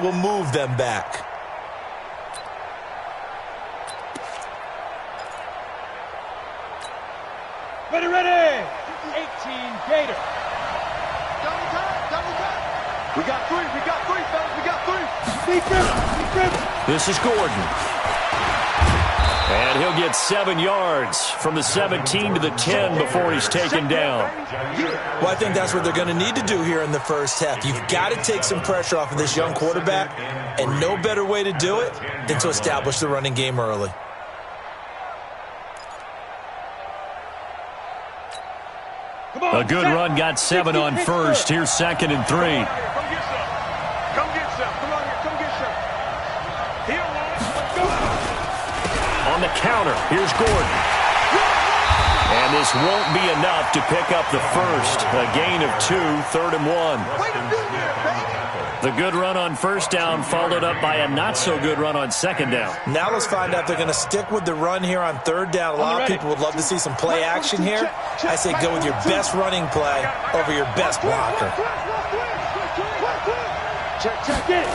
will move them back. Ready, ready! 18 Gator. Double time. We got three, fellas, we got three. Deep. This is Gordon. And he'll get 7 yards from the 17 to the 10 before he's taken down. Well, I think that's what they're going to need to do here in the first half. You've got to take some pressure off of this young quarterback, and no better way to do it than to establish the running game early. A good run got 7 on first. Here's 2nd and 3. Come get some. Come get some. Come on here. Come get some. Here, let's go. On the counter, here's Gordon. And this won't be enough to pick up the first. A gain of 2, 3rd and 1. Wait a minute, baby. The good run on first down followed up by a not-so-good run on 2nd down. Now let's find out if they're going to stick with the run here on 3rd down. A lot of people would love to see some play action here. I say go with your best running play over your best blocker. Check it.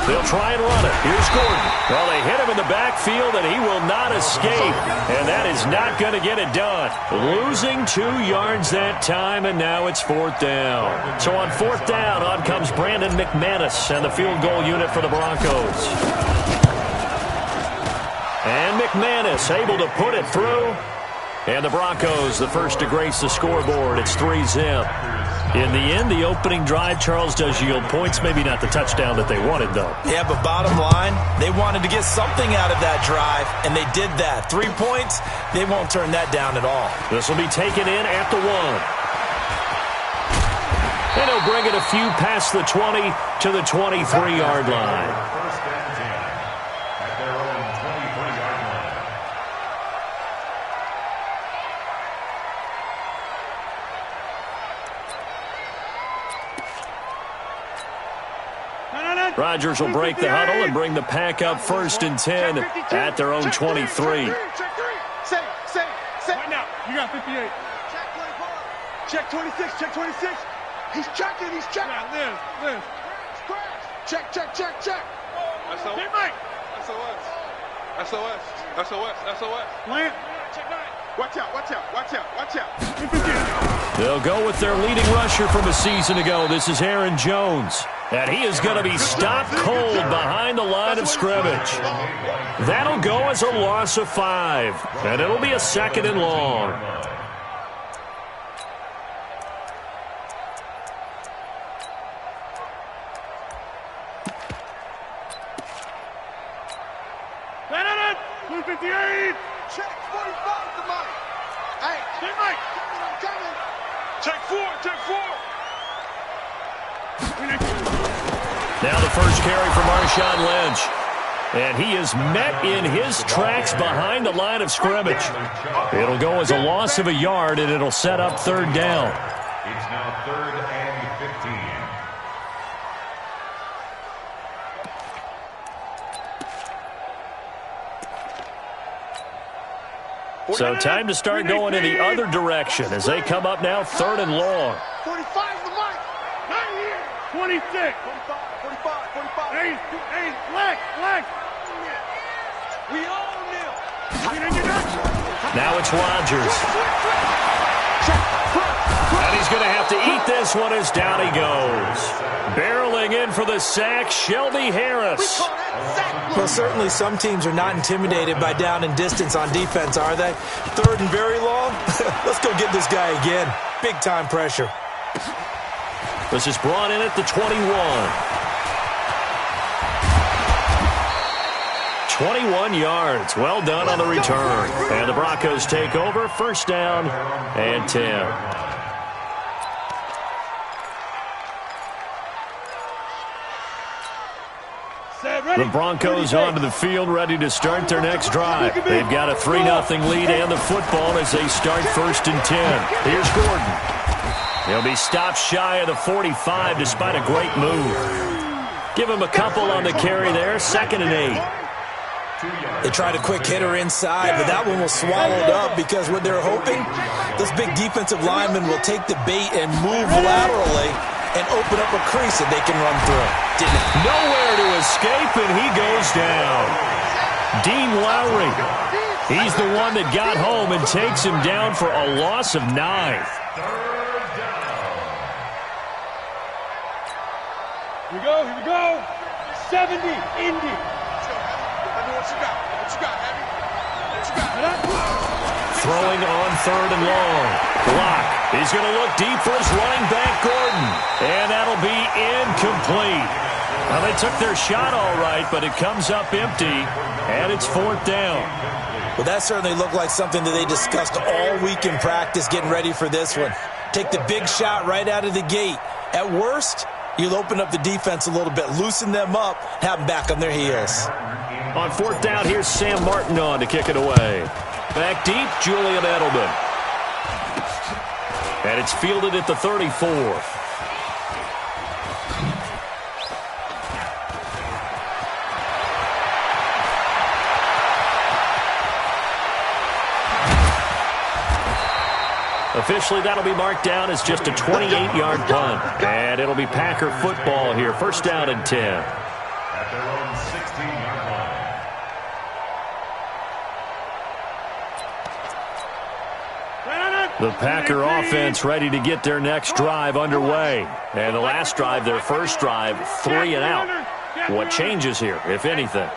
They'll try and run it. Here's Gordon. Well, they hit him in the backfield, and he will not escape. And that is not going to get it done. Losing 2 yards that time, and now it's 4th down. So on 4th down, on comes Brandon McManus and the field goal unit for the Broncos. And McManus able to put it through. And the Broncos, the first to grace the scoreboard. It's 3-zip. In the end, the opening drive, Charles, does yield points. Maybe not the touchdown that they wanted, though. Yeah, but bottom line, they wanted to get something out of that drive, and they did that. 3 points, they won't turn that down at all. This will be taken in at the 1. And he'll bring it a few past the 20 to the 23-yard line. Rodgers will break the huddle and bring the pack up 1st and 10 at their own 23. Say. Right now, you got 58. Check 24. Check 26. Check 26. He's checking. Liz. Check. SOS. Land. Check 9. Watch out. They'll go with their leading rusher from a season ago. This is Aaron Jones. And he is going to be stopped cold behind the line of scrimmage. That'll go as a loss of 5. And it'll be a 2nd and long. Check 45 to Mike. Hey, Mike. I'm coming. Check 4. Now the first carry for Marshawn Lynch. And he is met in his tracks behind the line of scrimmage. It'll go as a loss of a yard, and it'll set up 3rd down. It's now 3rd and 15. So time to start going in the other direction as they come up now 3rd and long. 45 to Mike. 26. 45. Hey, Lex. We all kneel. Now it's Rodgers. And he's going to have to eat this one as down he goes. Barreling in for the sack, Shelby Harris. Well, certainly some teams are not intimidated by down and distance on defense, are they? 3rd and very long? Let's go get this guy again. Big-time pressure. This is brought in at the 21. 21 yards. Well done on the return. And the Broncos take over. 1st down and 10. The Broncos onto the field, ready to start their next drive. They've got a 3-0 lead and the football as they start 1st and 10. Here's Gordon. He'll be stopped shy of the 45 despite a great move. Give him a couple on the carry there. 2nd and 8. They tried a quick hitter inside, but that one was swallowed up because what they're hoping, this big defensive lineman will take the bait and move laterally and open up a crease that they can run through. Nowhere to escape, and he goes down. Dean Lowry, he's the one that got home and takes him down for a loss of 9. Here we go. 70, Indy. What you got? What you got, Abby? What you got? Throwing on 3rd and long. Block. He's going to look deep for his running back, Gordon. And that'll be incomplete. Now, they took their shot all right, but it comes up empty, and it's 4th down. Well, that certainly looked like something that they discussed all week in practice getting ready for this one. Take the big shot right out of the gate. At worst, you'll open up the defense a little bit, loosen them up, have them back on their heels. On 4th down, here's Sam Martin on to kick it away. Back deep, Julian Edelman. And it's fielded at the 34. Officially, that'll be marked down as just a 28-yard punt. And it'll be Packer football here. 1st down and 10. At their own 16-yard line. The Packer offense ready to get their next drive underway. And the last drive, their first drive, 3 and out. What changes here, if anything?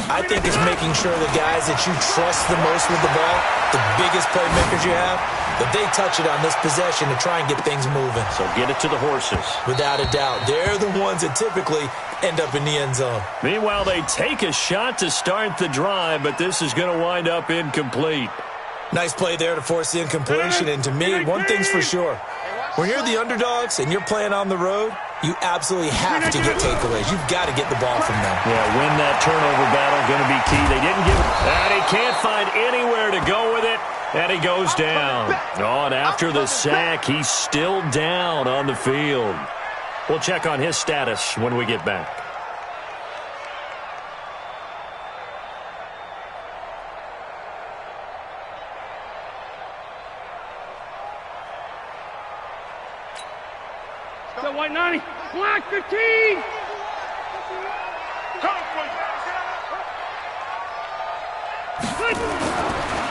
I think it's making sure the guys that you trust the most with the ball, the biggest playmakers you have, that they touch it on this possession to try and get things moving. So get it to the horses. Without a doubt. They're the ones that typically end up in the end zone. Meanwhile, they take a shot to start the drive, but this is going to wind up incomplete. Nice play there to force the incompletion. And to me, one thing's for sure. When you're the underdogs and you're playing on the road, you absolutely have to get takeaways. You've got to get the ball from them. Yeah, win that turnover battle, going to be key. They didn't give it. And he can't find anywhere to go with it. And he goes down. Oh, and after the sack, he's still down on the field. We'll check on his status when we get back. So white 90, black 15.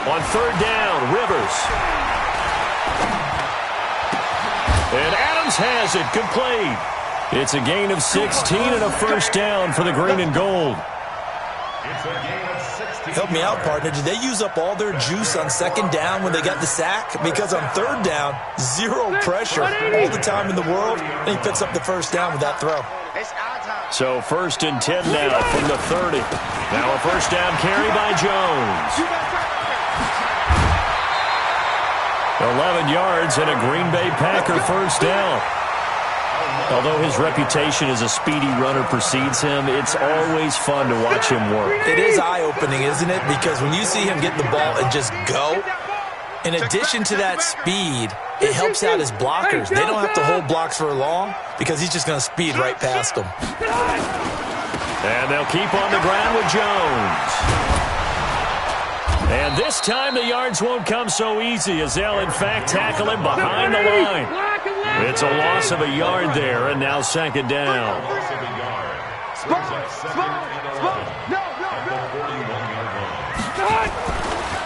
On 3rd down, Rivers. And Adams has it complete. It's a gain of 16 and a 1st down for the green and gold. It's a gain of 16. Help me out, partner. Did they use up all their juice on 2nd down when they got the sack? Because on 3rd down, zero pressure, all the time in the world, and he picks up the 1st down with that throw. So 1st and 10 now from the 30. Now a 1st down carry by Jones. 11 yards and a Green Bay Packer 1st down. Although his reputation as a speedy runner precedes him, it's always fun to watch him work. It is eye-opening, isn't it? Because when you see him get the ball and just go, in addition to that speed, it helps out his blockers. They don't have to hold blocks for long because he's just going to speed right past them. And they'll keep on the ground with Jones. And this time the yards won't come so easy as they'll, in fact, tackle him behind the line. It's a loss of a yard there, and now 2nd down.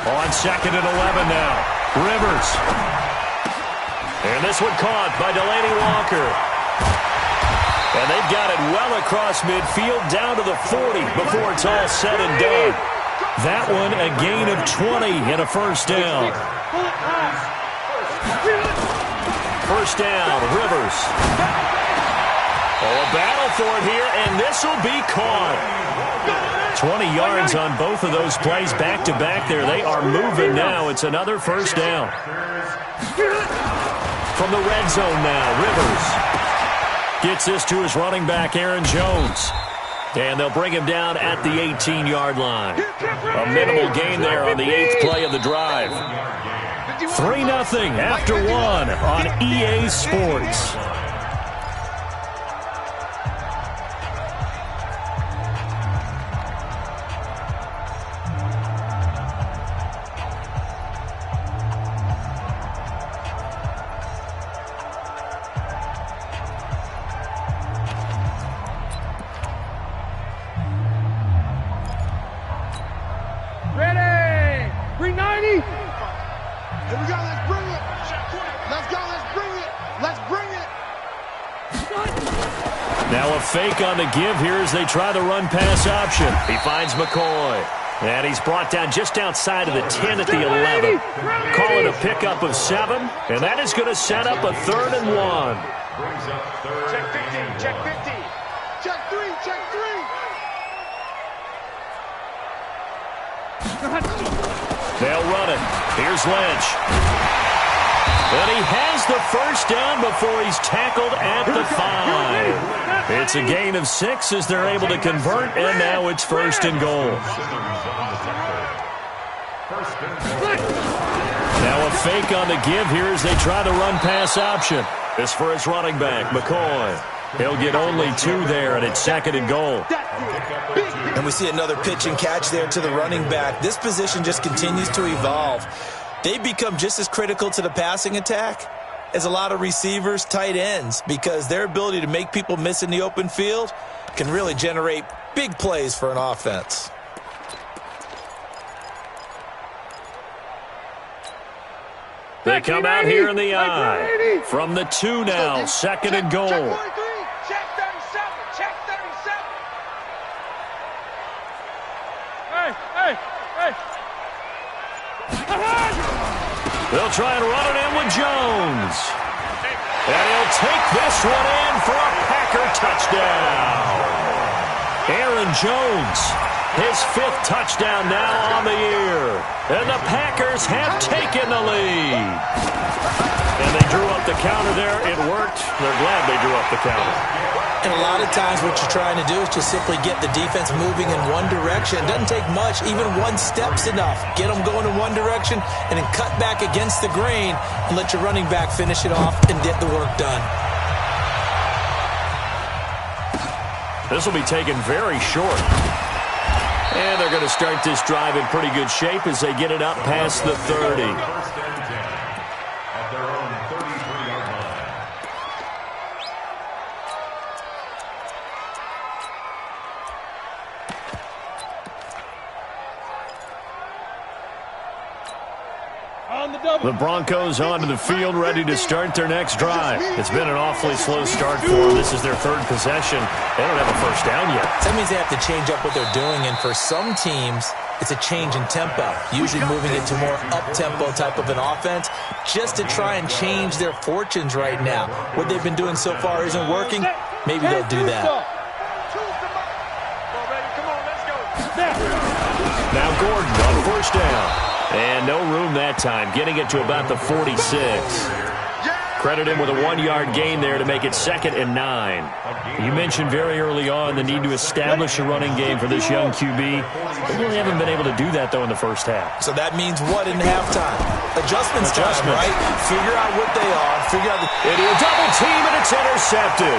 On 2nd and 11 now. Rivers. And this one caught by Delaney Walker. And they've got it well across midfield down to the 40 before it's all said and done. That one a gain of 20 and a 1st down. 1st down, Rivers. Oh, a battle for it here, and this will be caught. 20 yards on both of those plays back-to-back there. They are moving now. It's another 1st down. From the red zone now, Rivers gets this to his running back, Aaron Jones. And they'll bring him down at the 18-yard line. A minimal gain there on the 8th play of the drive. 3-0 after 1 on EA Sports. Now a fake on the give here as they try the run-pass option. He finds McCoy. And he's brought down just outside of the 10 at the 11. Call it a pickup of 7. And that is going to set up a 3rd and 1. Brings up third. Check 15, check 15. Check 3, check 3. They'll run it. Here's Lynch. And he has the first down before he's tackled at the 5. It's a gain of 6 as they're able to convert, and now it's 1st and goal. Now a fake on the give here as they try the run-pass option. This for his running back, McCoy. He'll get only 2 there, and it's 2nd and goal. And we see another pitch and catch there to the running back. This position just continues to evolve. They become just as critical to the passing attack as a lot of receivers, tight ends, because their ability to make people miss in the open field can really generate big plays for an offense. They come out here in the I. From the 2 now, 2nd and goal. Check 37, check 37. Hey. They'll try and run it in with Jones. And he'll take this one in for a Packer touchdown. Aaron Jones, his 5th touchdown now on the year. And the Packers have taken the lead. And they drew up the counter there. It worked. They're glad they drew up the counter. And a lot of times what you're trying to do is just simply get the defense moving in one direction. It doesn't take much. Even 1 step's enough. Get them going in one direction and then cut back against the grain and let your running back finish it off and get the work done. This will be taken very short. And they're going to start this drive in pretty good shape as they get it up past the 30. At their own 33-yard line. The Broncos onto the field, ready to start their next drive. It's been an awfully slow start for them. This is their 3rd possession. They don't have a first down yet. That means they have to change up what they're doing, and for some teams, it's a change in tempo, usually moving it to more up-tempo type of an offense just to try and change their fortunes right now. What they've been doing so far isn't working. Maybe they'll do that. Now Gordon on 1st down. And no room that time, getting it to about the 46. Credit him with a 1-yard gain there to make it 2nd and 9. You mentioned very early on the need to establish a running game for this young QB. They really haven't been able to do that, though, in the first half. So that means what in halftime? Adjustments time, right? Figure out what they are. Figure out and he'll double team, and it's intercepted.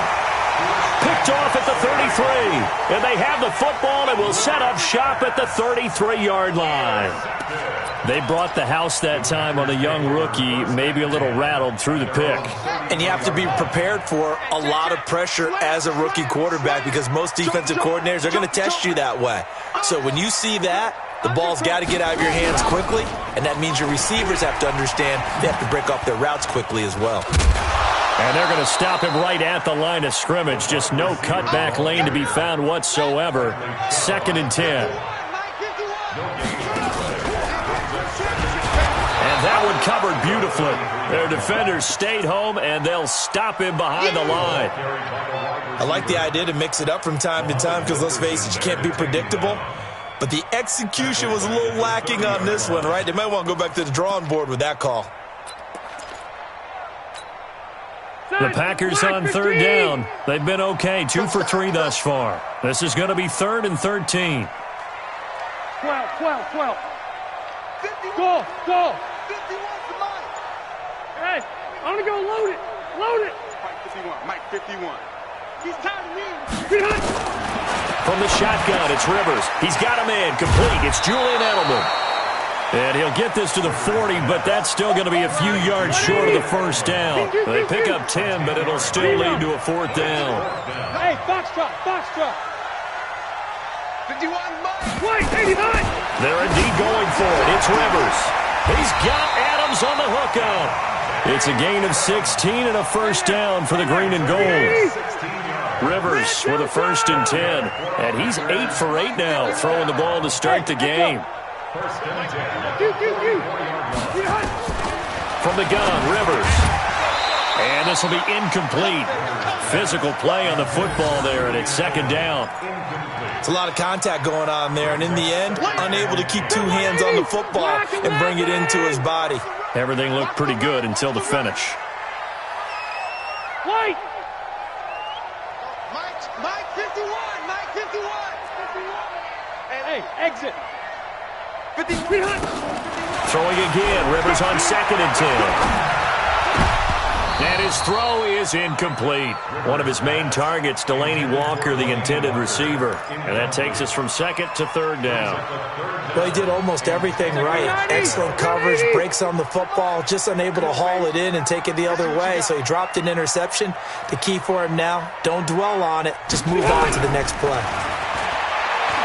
Picked off at the 33. And they have the football and will set up shop at the 33-yard line. They brought the house that time on a young rookie, maybe a little rattled through the pick. And you have to be prepared for a lot of pressure as a rookie quarterback because most defensive coordinators are going to test you that way. So when you see that, the ball's got to get out of your hands quickly, and that means your receivers have to understand they have to break up their routes quickly as well. And they're going to stop him right at the line of scrimmage. Just no cutback lane to be found whatsoever. 2nd and 10. And that one covered beautifully. Their defenders stayed home, and they'll stop him behind the line. I like the idea to mix it up from time to time because, let's face it, you can't be predictable. But the execution was a little lacking on this one, right? They might want to go back to the drawing board with that call. The Packers on 3rd down. They've been okay, 2 for 3 thus far. This is going to be 3rd and 13. 12. Go. 51's the mine. Hey, I'm going to go load it. Mike 51. He's tired of me. From the shotgun, it's Rivers. He's got a man complete. It's Julian Edelman. And he'll get this to the 40, but that's still going to be a few yards short of the first down. They pick up 10, but it'll still lead to a 4th down. Hey, Foxtrot. 51 mine. Wait, 89. They're indeed going for it. It's Rivers. He's got Adams on the hookup. It's a gain of 16 and a first down for the green and gold. Rivers with a 1st and 10. And he's 8 for 8 now, throwing the ball to start the game. From the gun, Rivers. And this will be incomplete. Physical play on the football there, and it's 2nd down. It's a lot of contact going on there, and in the end, unable to keep 2 hands on the football and bring it into his body. Everything looked pretty good until the finish. White! Mike 51! Mike 51! Hey, exit! 53 Throwing again, Rivers on 2nd and 10. And his throw is incomplete. One of his main targets, Delaney Walker, the intended receiver. And that takes us from 2nd to 3rd down. Well, he did almost everything right. Excellent coverage, breaks on the football, just unable to haul it in and take it the other way. So he dropped an interception. The key for him now, don't dwell on it. Just move on to the next play.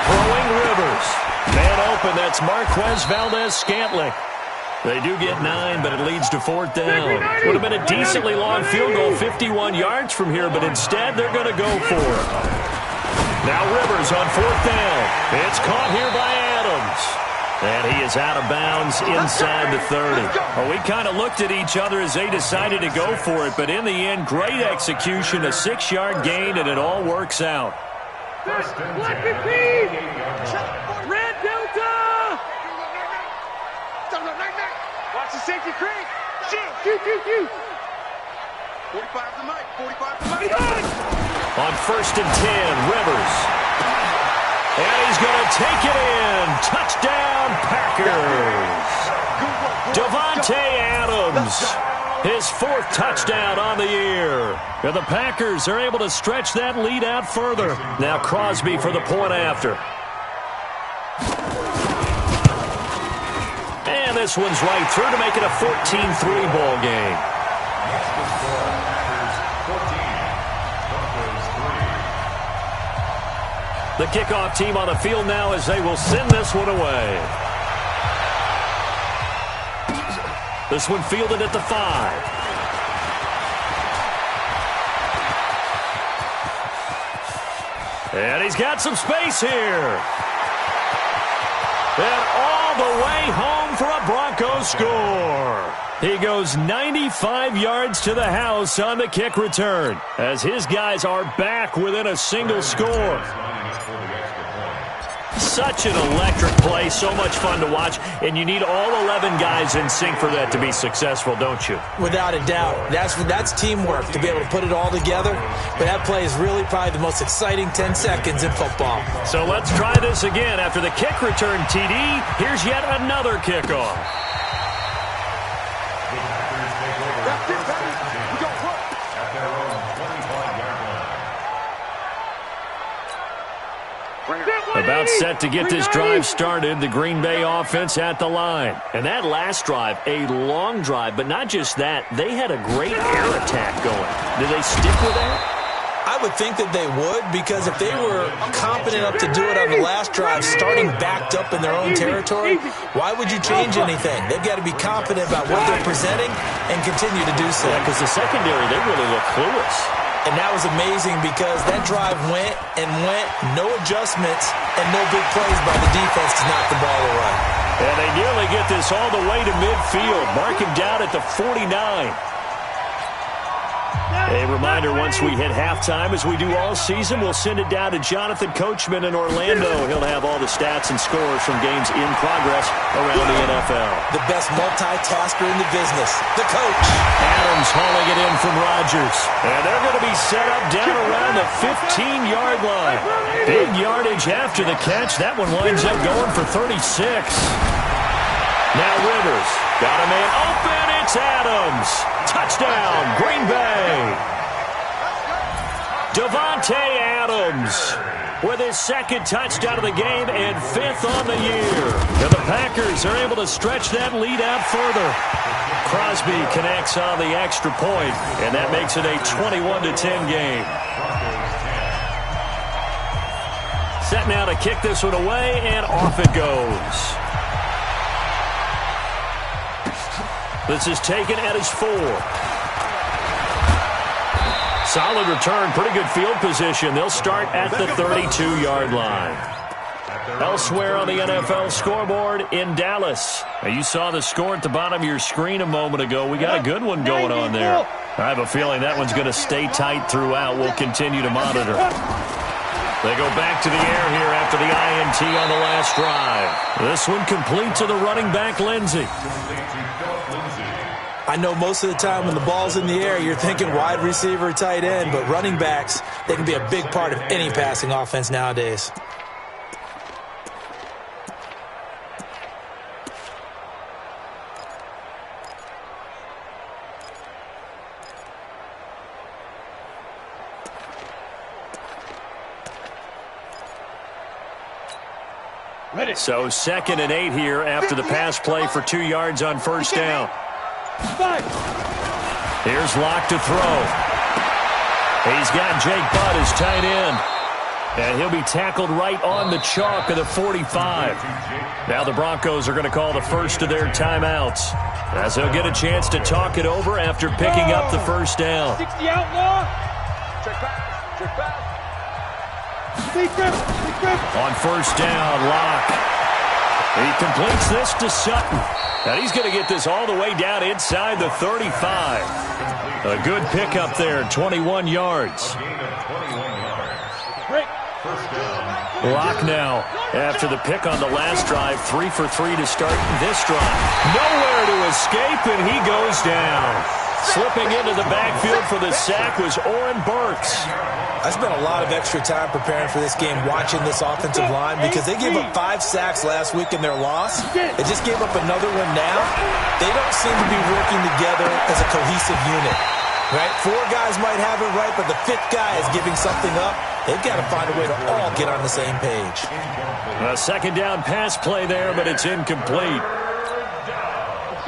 Throwing Rivers. Man open, that's Marquez Valdez-Scantling. They do get 9, but it leads to 4th down. Would have been a decently long field goal, 51 yards from here, but instead they're going to go for it. Now Rivers on 4th down. It's caught here by Adams. And he is out of bounds inside the 30. Well, we kind of looked at each other as they decided to go for it, but in the end, great execution, a 6-yard gain, and it all works out. Black 15! Red Delta! Watch the safety creep! Shoot! 45 to Mike, 45 to Mike! On 1st and 10, Rivers. And he's going to take it in. Touchdown, Packers. Davante Adams. His 4th touchdown on the year. And the Packers are able to stretch that lead out further. Now Crosby for the point after. And this one's right through to make it a 14-3 ball game. The kickoff team on the field now as they will send this one away. This one fielded at the 5. And he's got some space here. And all the way home for a Broncos score. He goes 95 yards to the house on the kick return as his guys are back within a single score. Such an electric play, so much fun to watch, and you need all 11 guys in sync for that to be successful, don't you? Without a doubt. That's teamwork to be able to put it all together, but that play is really probably the most exciting 10 seconds in football. So let's try this again. After the kick return TD, here's yet another kickoff. About set to get this drive started, the Green Bay offense at the line. And that last drive, a long drive, but not just that, they had a great air attack going. Did they stick with that? I would think that they would, because if they were competent enough to do it on the last drive, starting backed up in their own territory, why would you change anything? They've got to be confident about what they're presenting and continue to do so. Yeah, because the secondary, they really look clueless. And that was amazing because that drive went and went, no adjustments, and no big plays by the defense to knock the ball away. And they nearly get this all the way to midfield, marking down at the 49. A reminder, once we hit halftime, as we do all season, we'll send it down to Jonathan Coachman in Orlando. He'll have all the stats and scores from games in progress around the NFL. The best multitasker in the business, the coach. Adams hauling it in from Rodgers. And they're going to be set up down around the 15-yard line. Big yardage after the catch. That one winds up going for 36. Now Rivers. Got a man open. It's Adams. Touchdown, Green Bay. Davante Adams with his 2nd touchdown of the game and 5th on the year. And the Packers are able to stretch that lead out further. Crosby connects on the extra point, and that makes it a 21-10 game. Set now to kick this one away, and off it goes. This is taken at his 4. Solid return, pretty good field position. They'll start at the 32-yard line. Elsewhere on the NFL scoreboard in Dallas. Now, you saw the score at the bottom of your screen a moment ago. We got a good one going on there. I have a feeling that one's going to stay tight throughout. We'll continue to monitor. They go back to the air here after the INT on the last drive. This one complete to the running back, Lindsey. I know most of the time when the ball's in the air, you're thinking wide receiver, tight end, but running backs, they can be a big part of any passing offense nowadays. So 2nd and 8 here after the pass play for 2 yards on first down. Here's Locke to throw. He's got Jake Butt as tight end. And he'll be tackled right on the chalk of the 45. Now the Broncos are going to call the first of their timeouts, as they'll get a chance to talk it over after picking up the first down. 60 outlaw. Check pass. Check pass. On first down, Locke. He completes this to Sutton. And he's going to get this all the way down inside the 35. A good pickup there, 21 yards. Locke now, after the pick on the last drive, 3 for 3 to start this drive. Nowhere to escape, and he goes down. Slipping into the backfield for the sack was Oren Burks. I spent a lot of extra time preparing for this game watching this offensive line because they gave up 5 sacks last week in their loss. They just gave up another one now. They don't seem to be working together as a cohesive unit. Right? 4 guys might have it right, but the 5th guy is giving something up. They've got to find a way to all get on the same page. A second down pass play there, but it's incomplete.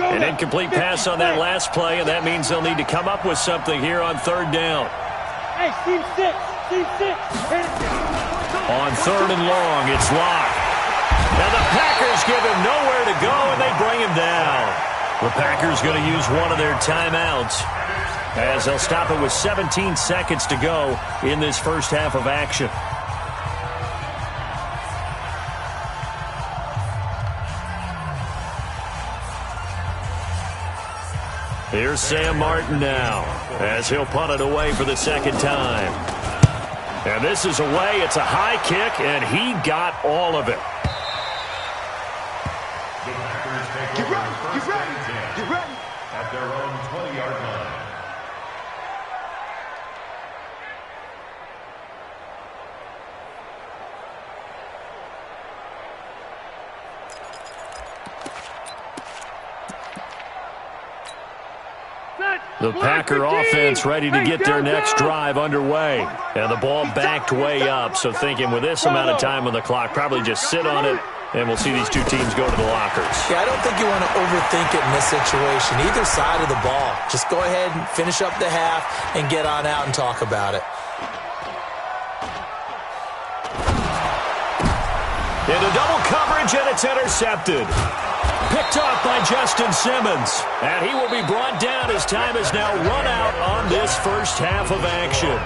An incomplete pass on that last play, and that means they'll need to come up with something here on third down. Hey, team 6. Team 6. On third and long, it's Locke. Now the Packers give him nowhere to go, and they bring him down. The Packers going to use one of their timeouts, as they'll stop it with 17 seconds to go in this first half of action. Here's Sam Martin now, as he'll punt it away for the second time. And this is away. It's a high kick, and he got all of it. Get ready. Get ready. Get ready. At their own 20-yard line. The Packer offense ready to get their next drive underway. And the ball backed way up, so thinking with this amount of time on the clock, probably just sit on it, and we'll see these two teams go to the lockers. Yeah, I don't think you want to overthink it in this situation, either side of the ball. Just go ahead and finish up the half and get on out and talk about it. Into double coverage, and it's intercepted. Picked off by Justin Simmons. And he will be brought down as time has now run out on this first half of action.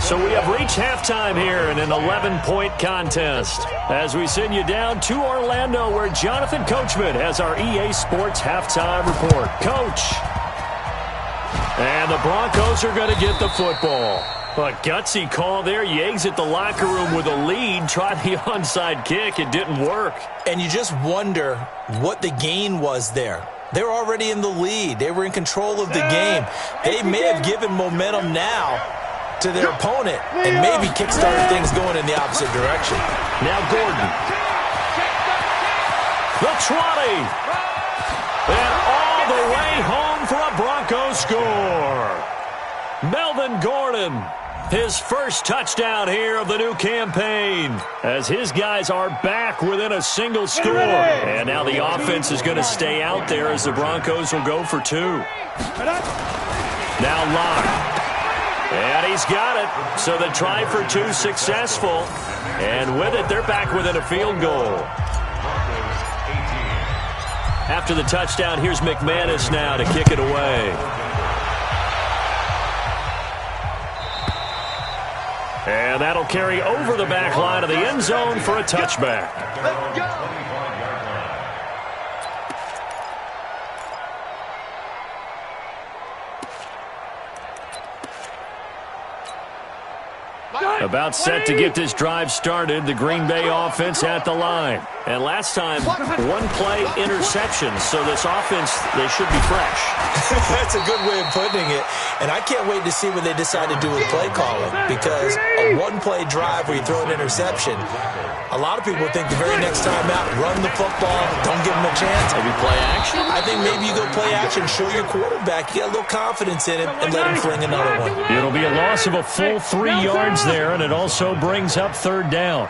So we have reached halftime here in an 11-point contest, as we send you down to Orlando, where Jonathan Coachman has our EA Sports halftime report. Coach. And the Broncos are going to get the football. A gutsy call there. You exit the locker room with a lead. Try the onside kick. It didn't work. And you just wonder what the gain was there. They were already in the lead. They were in control of the game. They may have given momentum now to their opponent and maybe kickstarted things going in the opposite direction. Now Gordon. The 20. And all the way home for a Broncos score. Melvin Gordon. His first touchdown here of the new campaign, as his guys are back within a single score. And now the offense is going to stay out there as the Broncos will go for 2. Now Locke. And he's got it. So the try for 2 successful. And with it, they're back within a field goal. After the touchdown, here's McManus now to kick it away. And that'll carry over the back line of the end zone for a touchback. Let's go. About set to get this drive started, the Green Bay offense at the line. And last time, one play interception, so this offense, they should be fresh. That's a good way of putting it. And I can't wait to see what they decide to do with play calling, because a one-play drive where you throw an interception, a lot of people think the very next time out, run the football, don't give them a chance. Maybe play action? I think maybe you go play action, show your quarterback, you get a little confidence in him, and let him fling another one. It'll be a loss of a full 3 yards there, and it also brings up third down.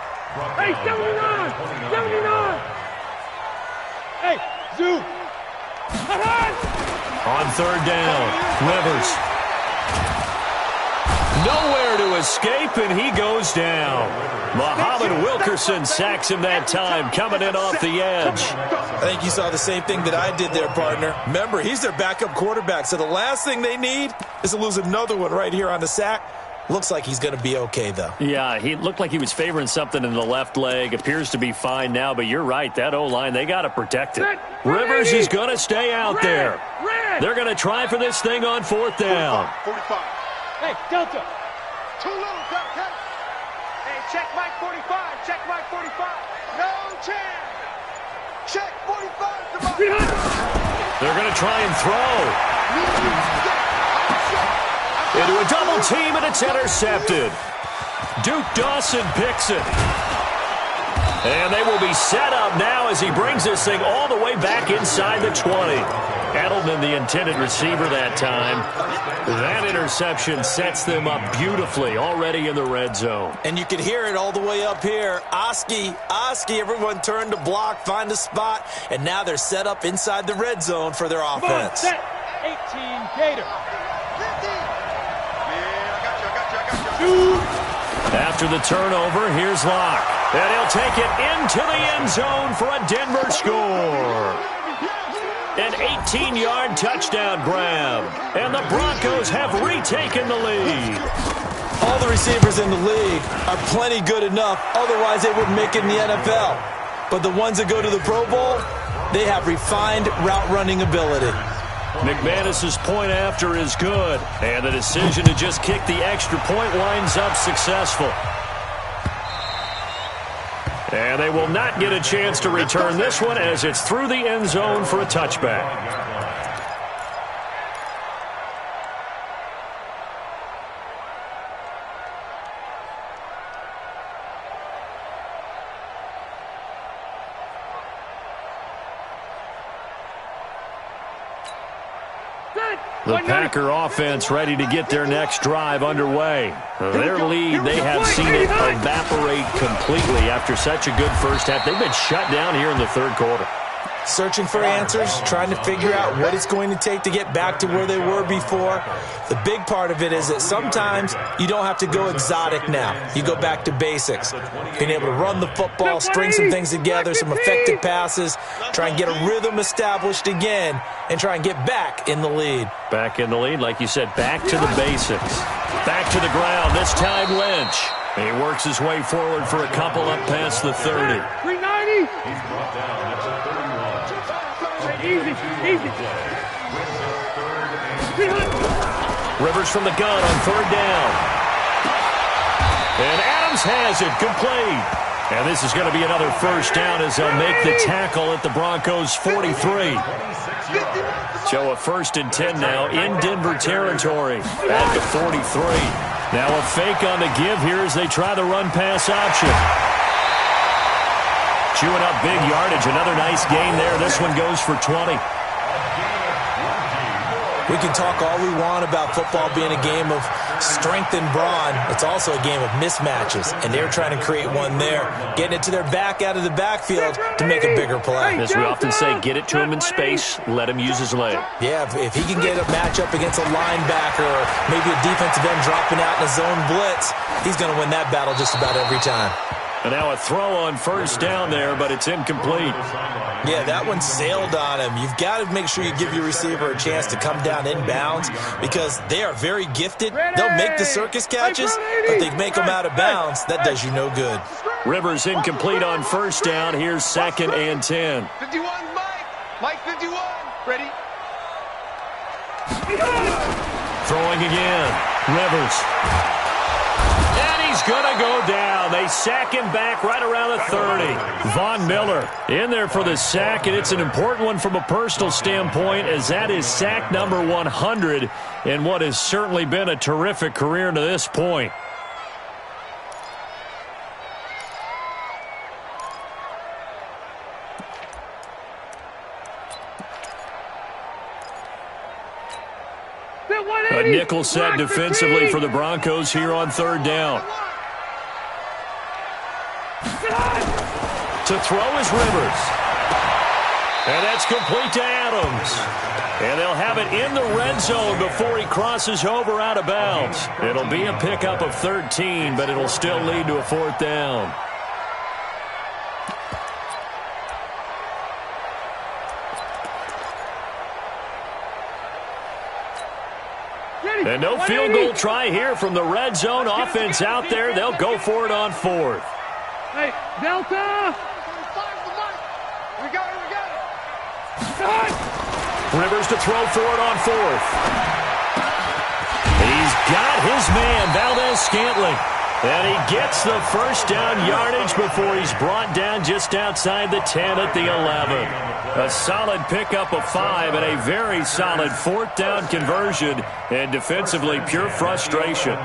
Hey, 79! 79! Hey, Zoo! On third down, Rivers. Nowhere to escape, and he goes down. Muhammad Wilkerson sacks him that time, coming in off the edge. I think you saw the same thing that I did there, partner. Remember, he's their backup quarterback, so the last thing they need is to lose another one right here on the sack. Looks like he's going to be okay, though. Yeah, he looked like he was favoring something in the left leg. Appears to be fine now, but you're right. That O-line, they got to protect it. Rivers is going to stay out there. They're going to try for this thing on fourth down. 45. Hey, Delta! Too little, Delta. Hey, check Mike 45. Check Mike 45. No chance. Check 45. They're going to try and throw. Into a double team, and it's intercepted. Duke Dawson picks it. And they will be set up now as he brings this thing all the way back inside the 20. Edelman, the intended receiver that time. That interception sets them up beautifully already in the red zone. And you can hear it all the way up here. Oski, everyone turned to block, find a spot, and now they're set up inside the red zone for their offense. Set 18 Gator. After the turnover, here's Locke. And he'll take it into the end zone for a Denver score. An 18-yard touchdown grab. And the Broncos have retaken the lead. All the receivers in the league are plenty good enough. Otherwise, they wouldn't make it in the NFL. But the ones that go to the Pro Bowl, they have refined route-running ability. McManus's point after is good, and the decision to just kick the extra point winds up successful. And they will not get a chance to return this one as it's through the end zone for a touchback. The Packer offense ready to get their next drive underway. Their lead, they have seen it evaporate completely after such a good first half. They've been shut down here in the third quarter. Searching for answers, trying to figure out what it's going to take to get back to where they were before. The big part of it is that sometimes you don't have to go exotic now. You go back to basics. Being able to run the football, string some things together, some effective passes, try and get a rhythm established again, and try and get back in the lead. Back in the lead, like you said, back to the basics. Back to the ground, this time Lynch. He works his way forward for a couple up past the 30. 390. He's brought down at the 31. Easy. Rivers from the gun on third down. And Adams has it complete. And this is going to be another first down as they'll make the tackle at the Broncos' 43. So a 1st and 10 now in Denver territory at the 43. Now a fake on the give here as they try the run-pass option. Chewing up big yardage. Another nice gain there. This one goes for 20. We can talk all we want about football being a game of strength and brawn. It's also a game of mismatches, and they're trying to create one there, getting it to their back out of the backfield to make a bigger play. As we often say, get it to him in space, let him use his leg. Yeah, if he can get a matchup against a linebacker or maybe a defensive end dropping out in a zone blitz, he's going to win that battle just about every time. And now a throw on first down there, but it's incomplete. Yeah, that one sailed on him. You've got to make sure you give your receiver a chance to come down inbounds because they are very gifted. They'll make the circus catches, but they make them out of bounds. That does you no good. Rivers incomplete on first down. Here's 2nd and 10. 51, Mike. Mike 51. Ready? Throwing again. Rivers. And he's going to go down. They sack him back right around the 30. Von Miller in there for the sack, and it's an important one from a personal standpoint as that is sack number 100 in what has certainly been a terrific career to this point. A nickel set defensively for the Broncos here on 3rd down. To throw is Rivers. And that's complete to Adams. And they'll have it in the red zone before he crosses over out of bounds. It'll be a pickup of 13, but it'll still lead to a 4th down. And no field goal try here from the red zone. Offense out there. They'll go for it on 4th. Hey, Delta! We got it. Rivers to throw for it on 4th. He's got his man, Valdez-Scantling. And he gets the first down yardage before he's brought down just outside the 10 at the 11. A solid pickup of 5 and a very solid 4th down conversion, and defensively pure frustration.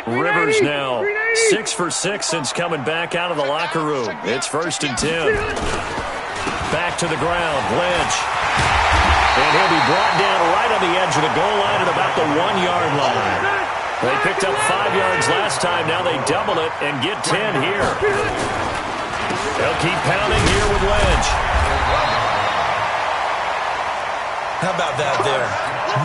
Rivers now 6 for 6 since coming back out of the locker room. It's 1st and 10. Back to the ground, Lynch. And he'll be brought down right on the edge of the goal line at about the 1-yard line. They picked up 5 yards last time. Now they double it and get 10 here. They'll keep pounding here with Lynch. How about that there?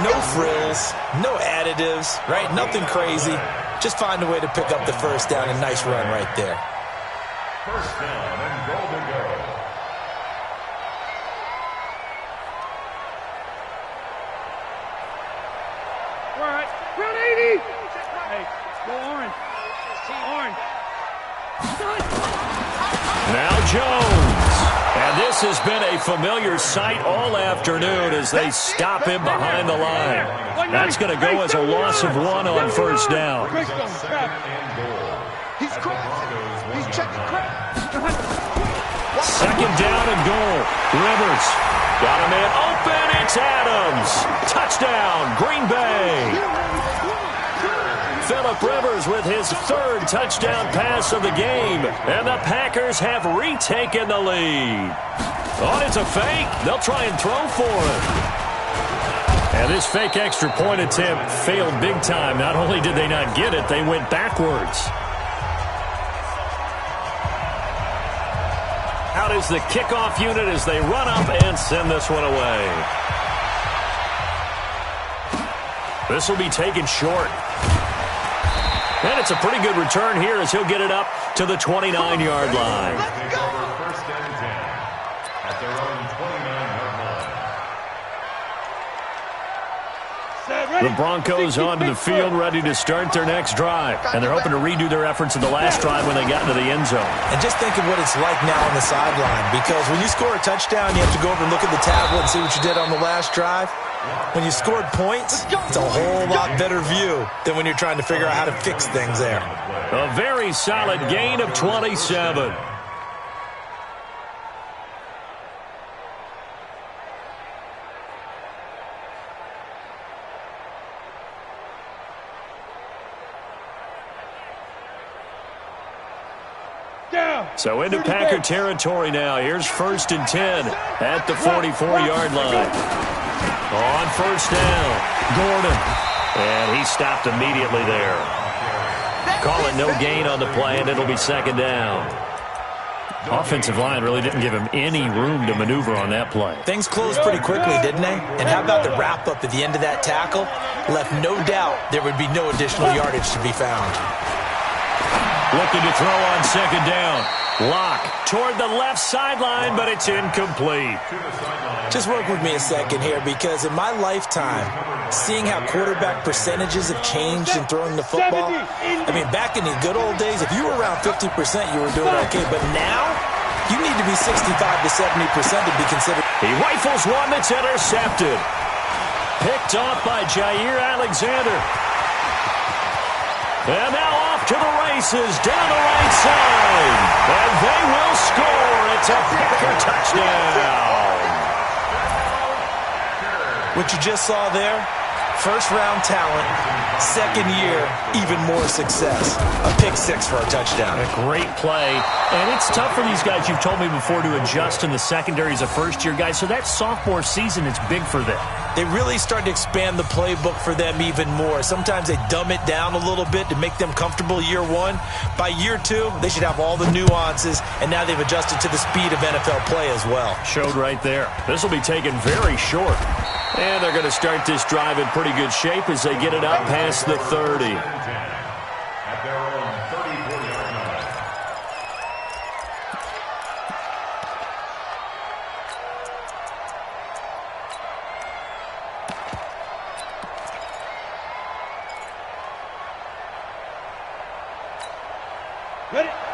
No frills, no additives, right? Nothing crazy. Just find a way to pick up the first down. A nice run right there. First down and goal to go. All right, round 80. Hey, go orange. Orange. Now Jones. And this has been a familiar sight all afternoon as they stop him behind the line. That's going to go as a loss of 1 on first down. He's cracked. He's checking crack. 2nd down and goal. Rivers got a man open. It's Adams. Touchdown, Green Bay. Phillip Rivers with his 3rd touchdown pass of the game. And the Packers have retaken the lead. Oh, it's a fake. They'll try and throw for it. And this fake extra point attempt failed big time. Not only did they not get it, they went backwards. Out is the kickoff unit as they run up and send this one away. This will be taken short. And it's a pretty good return here as he'll get it up to the 29-yard line. First and 10 at their own 29-yard line. The Broncos onto the field ready to start their next drive. And they're hoping to redo their efforts in the last drive when they got into the end zone. And just think of what it's like now on the sideline, because when you score a touchdown, you have to go over and look at the tablet and see what you did on the last drive. When you scored points, it's a whole lot better view than when you're trying to figure out how to fix things there. A very solid gain of 27. So into Packer territory now. Here's 1st and 10 at the 44-yard line. On first down, Gordon. And he stopped immediately there. Call it no gain on the play, and it'll be 2nd down. Offensive line really didn't give him any room to maneuver on that play. Things closed pretty quickly, didn't they? And how about the wrap-up at the end of that tackle? Left no doubt there would be no additional yardage to be found. Looking to throw on second down. Lock toward the left sideline, but it's incomplete. Just work with me a second here, because in my lifetime, seeing how quarterback percentages have changed in throwing the football, I mean, back in the good old days, if you were around 50%, you were doing okay. But now, you need to be 65 to 70% to be considered. He rifles one that's intercepted. Picked off by Jair Alexander. And now off to the races, down the right side. And they will score. It's a Packer touchdown. What you just saw there, first-round talent, second year, even more success. A pick six for a touchdown. A great play. And it's tough for these guys, you've told me before, to adjust in the secondary as a first-year guy. So that sophomore season is big for them. They really start to expand the playbook for them even more. Sometimes they dumb it down a little bit to make them comfortable year one. By year two, they should have all the nuances, and now they've adjusted to the speed of NFL play as well. Showed right there. This will be taken very short. And they're going to start this drive in pretty good shape as they get it up past the 30. At their own 34-yard line.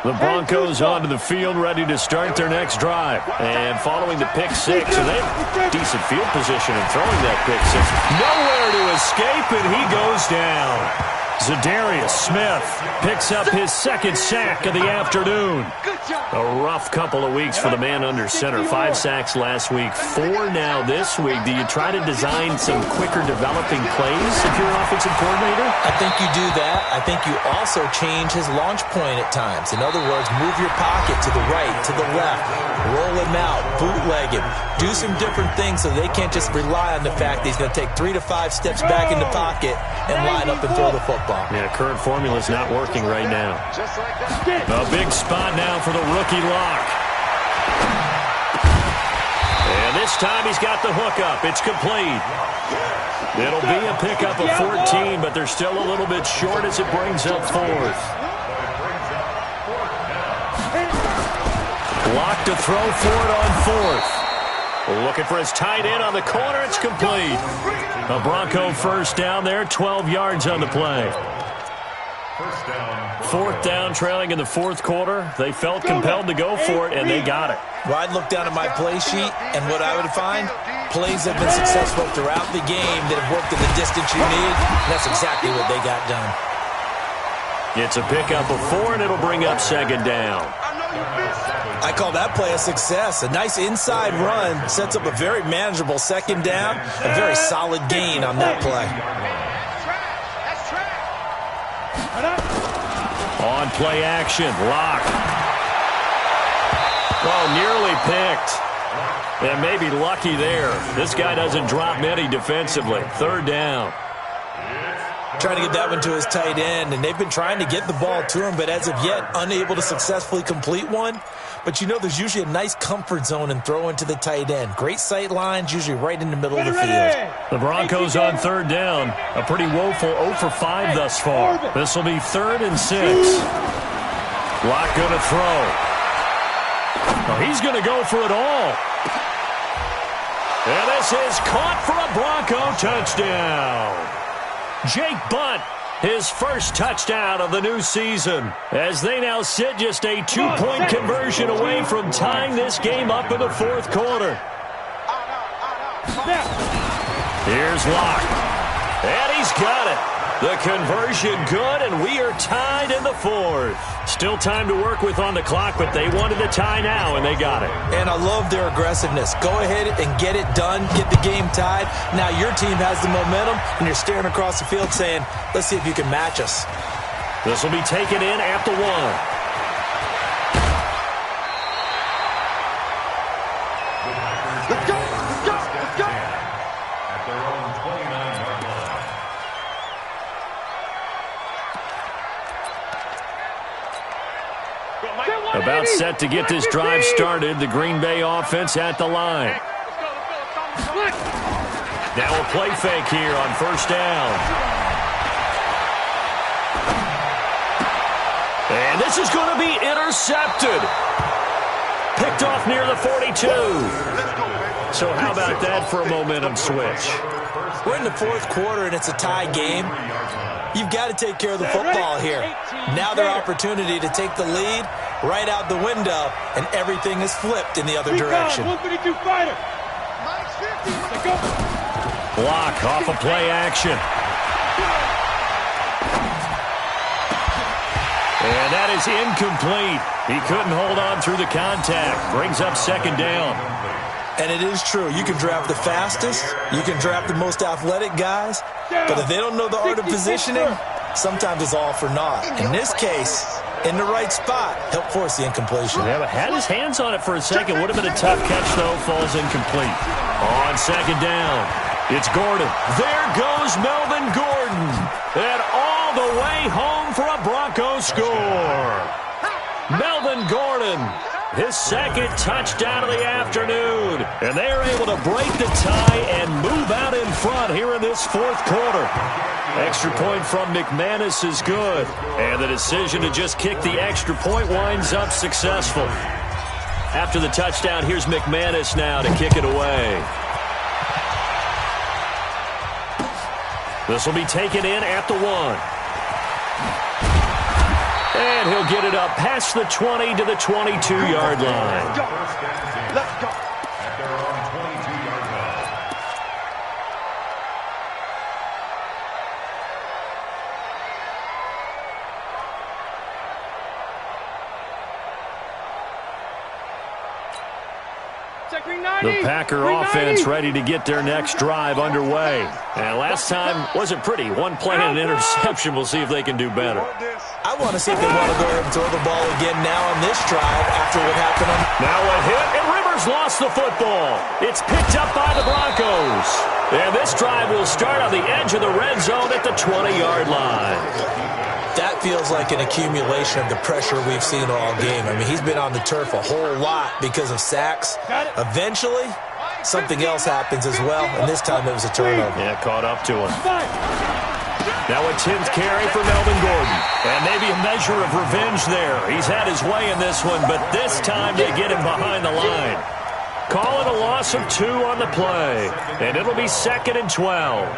The Broncos onto the field, ready to start their next drive. And following the pick six, and they have decent field position in throwing that pick six. Nowhere to escape, and he goes down. Zadarius Smith picks up his second sack of the afternoon. A rough couple of weeks for the man under center. 5 sacks last week, 4 now this week. Do you try to design some quicker developing plays if you're an offensive coordinator? I think you do that. I think you also change his launch point at times. In other words, move your pocket to the right, to the left, roll him out, bootleg him, do some different things so they can't just rely on the fact that he's going to take 3 to 5 steps back in the pocket and line up and throw the football. Yeah, current formula is not working right now. A big spot now for the rookie Lock. And this time he's got the hookup. It's complete. It'll be a pickup of 14, but they're still a little bit short as it brings up 4th. Lock to throw for it on 4th. Looking for his tight end on the corner. It's complete. A Bronco first down there, 12 yards on the play. 4th down, trailing in the 4th quarter. They felt compelled to go for it, and they got it. Well, I'd look down at my play sheet, and what I would find, plays have been successful throughout the game that have worked in the distance you need, and that's exactly what they got done. It's a pickup of 4, and it'll bring up second down. I call that play a success. A nice inside run sets up a very manageable second down, a very solid gain on that play. On play action, Lock. Oh, nearly picked. And maybe lucky there. This guy doesn't drop many defensively. 3rd down. Trying to get that one to his tight end, and they've been trying to get the ball to him, but as of yet, unable to successfully complete one. But you know, there's usually a nice comfort zone in throwing to the tight end. Great sight lines, usually right in the middle of the field. The Broncos on 3rd down. A pretty woeful 0 for 5 thus far. This will be 3rd and 6. Lock going to throw. Oh, he's going to go for it all. And this is caught for a Bronco touchdown. Jake Bunt, his first touchdown of the new season, as they now sit just a 2-point conversion away from tying this game up in the 4th quarter. Here's Lock, and he's got it. The conversion good, and we are tied in the 4th. Still time to work with on the clock, but they wanted the tie now, and they got it. And I love their aggressiveness. Go ahead and get it done, get the game tied. Now your team has the momentum, and you're staring across the field saying, let's see if you can match us. This will be taken in at the 1. Let's go, let's go, let's go. At their own 29-yard line. About About set to get this drive started. The Green Bay offense at the line. Now a play fake here on first down. And this is going to be intercepted. Picked off near the 42. So how about that for a momentum switch? We're in the fourth quarter, and it's a tie game. You've got to take care of the football here. Now their opportunity to take the lead right out the window, and everything is flipped in the other direction. 152 fighter. Block off of play action. And that is incomplete. He couldn't hold on through the contact. Brings up second down. And it is true. You can draft the fastest. You can draft the most athletic guys. But if they don't know the art of positioning, sometimes it's all for naught. In this case, in the right spot, help force the incompletion. Yeah, but had his hands on it for a second. Would have been a tough catch, though. Falls incomplete. On second down, it's Gordon. There goes Melvin Gordon. And all the way home for a Broncos score. Melvin Gordon, his second touchdown of the afternoon. And they are able to break the tie and move out in front here in this fourth quarter. Extra point from McManus is good. And the decision to just kick the extra point winds up successful. After the touchdown, here's McManus now to kick it away. This will be taken in at the 1. And he'll get it up past the 20 to the 22-yard line. Let's go. At their own 22-yard line. The Packer offense ready to get their next drive underway. And last time wasn't pretty. One play and an interception. We'll see if they can do better. I want to see if they want to go ahead and throw the ball again now on this drive after what happened on. Now a hit, and Rivers lost the football. It's picked up by the Broncos. And this drive will start on the edge of the red zone at the 20-yard line. That feels like an accumulation of the pressure we've seen all game. I mean, he's been on the turf a whole lot because of sacks. Eventually, something else happens as well, and this time it was a turnover. Yeah, caught up to him. Now a 10th carry for Melvin Gordon. And maybe a measure of revenge there. He's had his way in this one, but this time they get him behind the line. Call it a loss of 2 on the play. And it'll be 2nd and 12.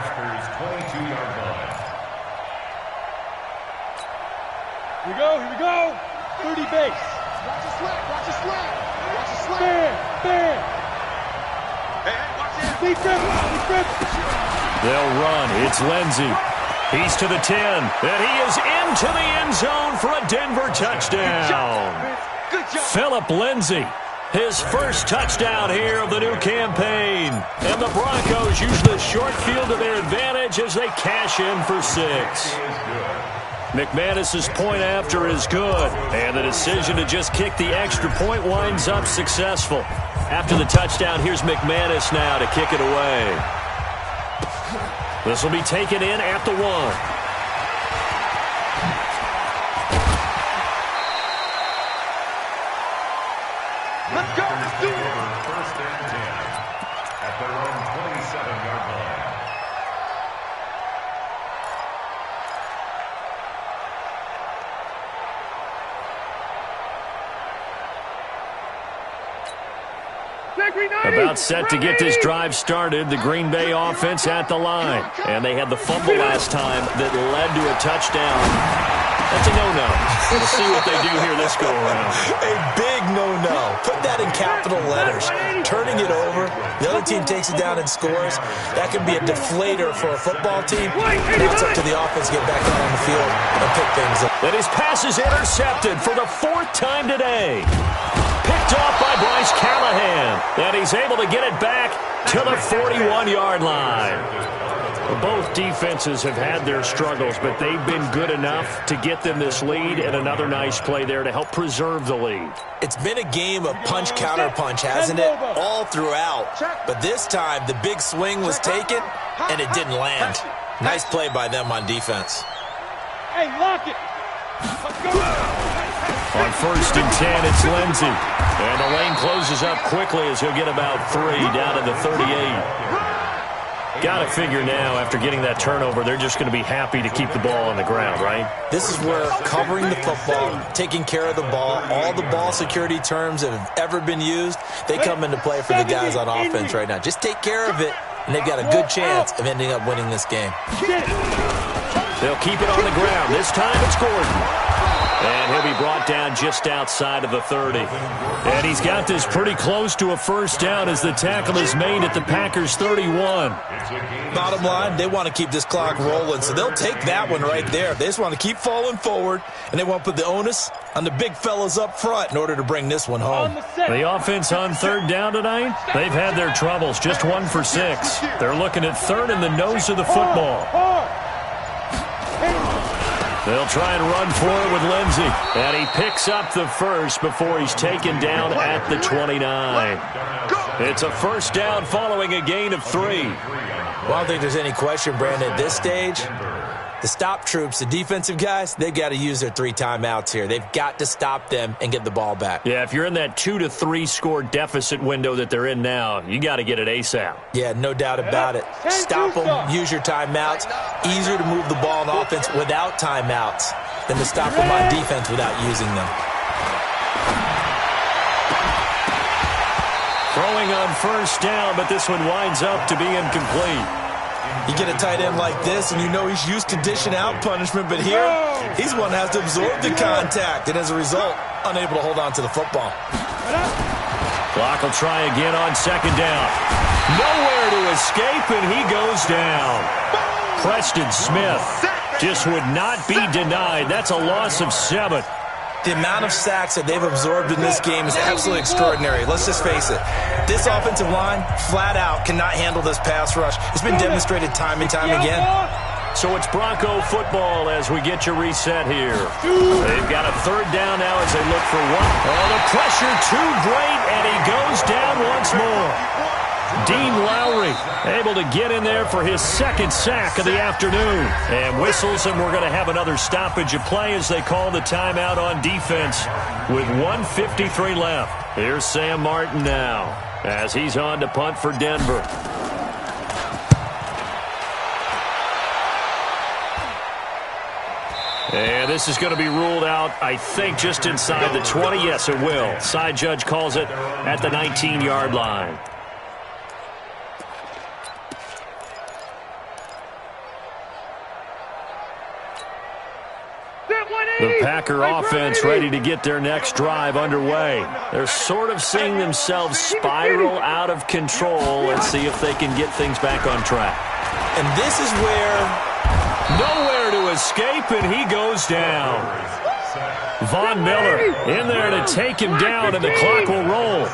Here we go. 30 base. Watch your slack. Watch your slack. Watch your slack. Fair. Hey, watch it. Defense. They'll run. It's Lindsey. He's to the 10. And he is into the end zone for a Denver touchdown. Good job. Philip Lindsey, his first touchdown here of the new campaign. And the Broncos use the short field to their advantage as they cash in for 6. McManus's point after is good, and the decision to just kick the extra point winds up successful. After the touchdown, here's McManus now to kick it away. This will be taken in at the 1. Let's go. Let's do it. First and 10 at their own 27-yard line. About set to get this drive started, the Green Bay offense at the line. And they had the fumble last time that led to a touchdown. That's a no-no. We'll see what they do here this go-around. A big no-no. Put that in capital letters. Turning it over, the other team takes it down and scores. That can be a deflator for a football team. Now it's up to the offense to get back out on the field and pick things up. And his pass is intercepted for the 4th time today. Picked off by Bryce Callahan. And he's able to get it back to the 41-yard line. Both defenses have had their struggles, but they've been good enough to get them this lead, and another nice play there to help preserve the lead. It's been a game of punch-counter-punch, hasn't it? All throughout. But this time, the big swing was taken, and it didn't land. Nice play by them on defense. Hey, lock it. Let's go. On 1st and 10, it's Lindsey. And the lane closes up quickly as he'll get about 3 down to the 38. Got to figure now, after getting that turnover, they're just going to be happy to keep the ball on the ground, right? This is where covering the football, taking care of the ball, all the ball security terms that have ever been used, they come into play for the guys on offense right now. Just take care of it, and they've got a good chance of ending up winning this game. They'll keep it on the ground. This time it's Gordon. And he'll be brought down just outside of the 30. And he's got this pretty close to a first down as the tackle is made at the Packers' 31. Bottom line, they want to keep this clock rolling, so they'll take that one right there. They just want to keep falling forward, and they want to put the onus on the big fellas up front in order to bring this one home. The offense on 3rd down tonight, they've had their troubles, just 1 for 6. They're looking at 3rd in the nose of the football. They'll try and run for it with Lindsey. And he picks up the first before he's taken down at the 29. It's a first down following a gain of 3. Well, I don't think there's any question, Brandon, at this stage, the stop troops, the defensive guys, they've got to use their 3 timeouts here. They've got to stop them and get the ball back. Yeah, if you're in that 2 to 3 score deficit window that they're in now, you got to get it ASAP. Yeah, no doubt about it. Stop them, use your timeouts. Easier to move the ball on offense without timeouts than to stop them on defense without using them. Throwing on first down, but this one winds up to be incomplete. You get a tight end like this, and you know he's used to dishing out punishment, but here, he's one that has to absorb the contact, and as a result, unable to hold on to the football. Clock will try again on 2nd down. Nowhere to escape, and he goes down. Preston Smith just would not be denied. That's a loss of 7. The amount of sacks that they've absorbed in this game is absolutely extraordinary. Let's just face it. This offensive line, flat out, cannot handle this pass rush. It's been demonstrated time and time again. So it's Bronco football as we get you reset here. They've got a 3rd down now as they look for one. Oh, the pressure too great, and he goes down once more. Dean Lowry able to get in there for his 2nd sack of the afternoon. And whistles, and we're going to have another stoppage of play as they call the timeout on defense with 1:53 left. Here's Sam Martin now as he's on to punt for Denver. And this is going to be ruled out, I think, just inside the 20. Yes, it will. Side judge calls it at the 19-yard line. The Packer offense ready to get their next drive underway. They're sort of seeing themselves spiral out of control and see if they can get things back on track. And this is where nowhere to escape, and he goes down. Von Miller in there to take him down, and the clock will roll.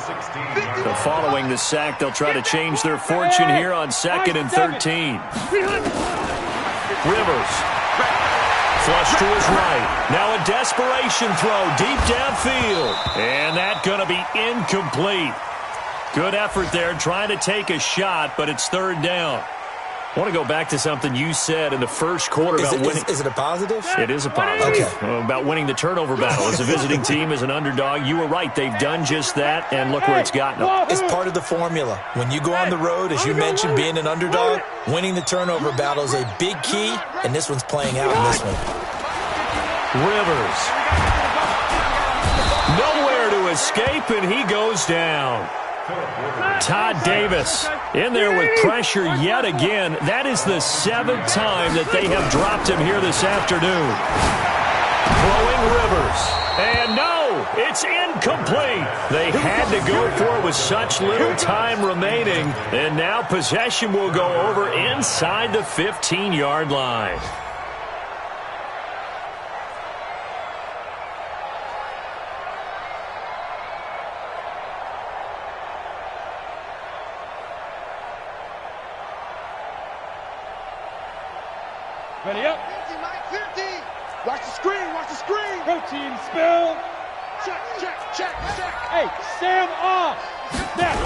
So following the sack, they'll try to change their fortune here on 2nd and 13. Rivers. Flush to his right. Now a desperation throw deep downfield. And that's going to be incomplete. Good effort there trying to take a shot, but it's 3rd down. I want to go back to something you said in the first quarter about winning. Is it a positive? It is a positive. Okay. About winning the turnover battle. As a visiting team, as an underdog, you were right. They've done just that, and look where it's gotten them. It's part of the formula. When you go on the road, as you mentioned, being an underdog, winning the turnover battle is a big key, and this one's playing out in this one. Rivers. Nowhere to escape, and he goes down. Todd Davis in there with pressure yet again. That is the 7th time that they have dropped him here this afternoon. Throwing Rivers. And no, it's incomplete. They had to go for it with such little time remaining. And now possession will go over inside the 15-yard line. Ready up. 50, Mike, 50. Watch the screen, watch the screen. Protein spill. Check. Hey, Sam off. Snap.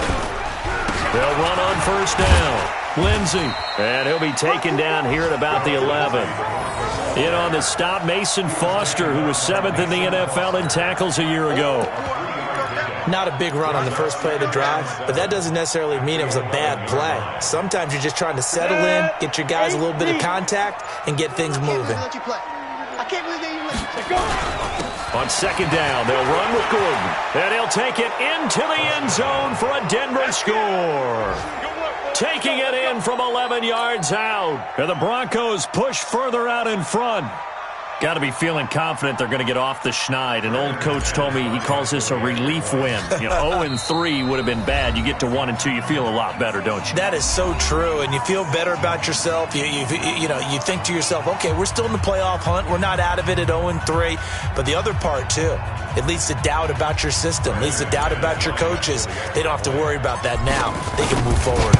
They'll run on first down. Lindsey, and he'll be taken down here at about the 11. In on the stop, Mason Foster, who was 7th in the NFL in tackles a year ago. Not a big run on the first play of the drive, but that doesn't necessarily mean it was a bad play. Sometimes you're just trying to settle in, get your guys a little bit of contact, and get things moving. I can't believe they even let you go. On second down, they'll run with Gordon, and he'll take it into the end zone for a Denver score. Taking it in from 11 yards out, and the Broncos push further out in front. Got to be feeling confident they're going to get off the schneid. An old coach told me he calls this a relief win. 0-3 would have been bad. You get to 1-2, you feel a lot better, don't you? That is so true, and you feel better about yourself. You think to yourself, okay, we're still in the playoff hunt. We're not out of it at 0-3. But the other part, too, it leads to doubt about your system. It leads to doubt about your coaches. They don't have to worry about that now. They can move forward.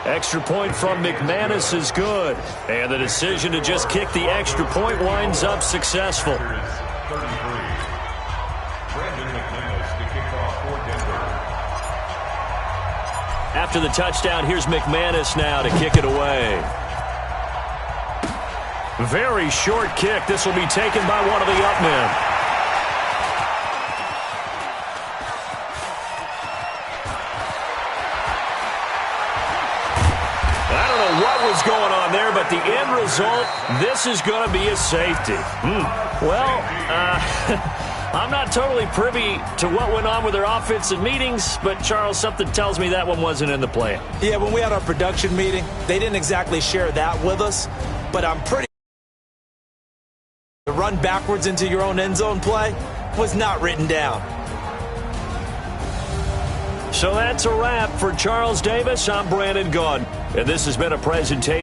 Extra point from McManus is good. And the decision to just kick the extra point winds up successful. After the touchdown, here's McManus now to kick it away. Very short kick. This will be taken by one of the up men. Going on there, but the end result, this is going to be a safety. Well, I'm not totally privy to what went on with their offensive meetings, but Charles, something tells me that one wasn't in the plan. Yeah, when we had our production meeting, they didn't exactly share that with us, but I'm pretty the run backwards into your own end zone play was not written down. So that's a wrap for Charles Davis. I'm Brandon Gaudin, and this has been a presentation.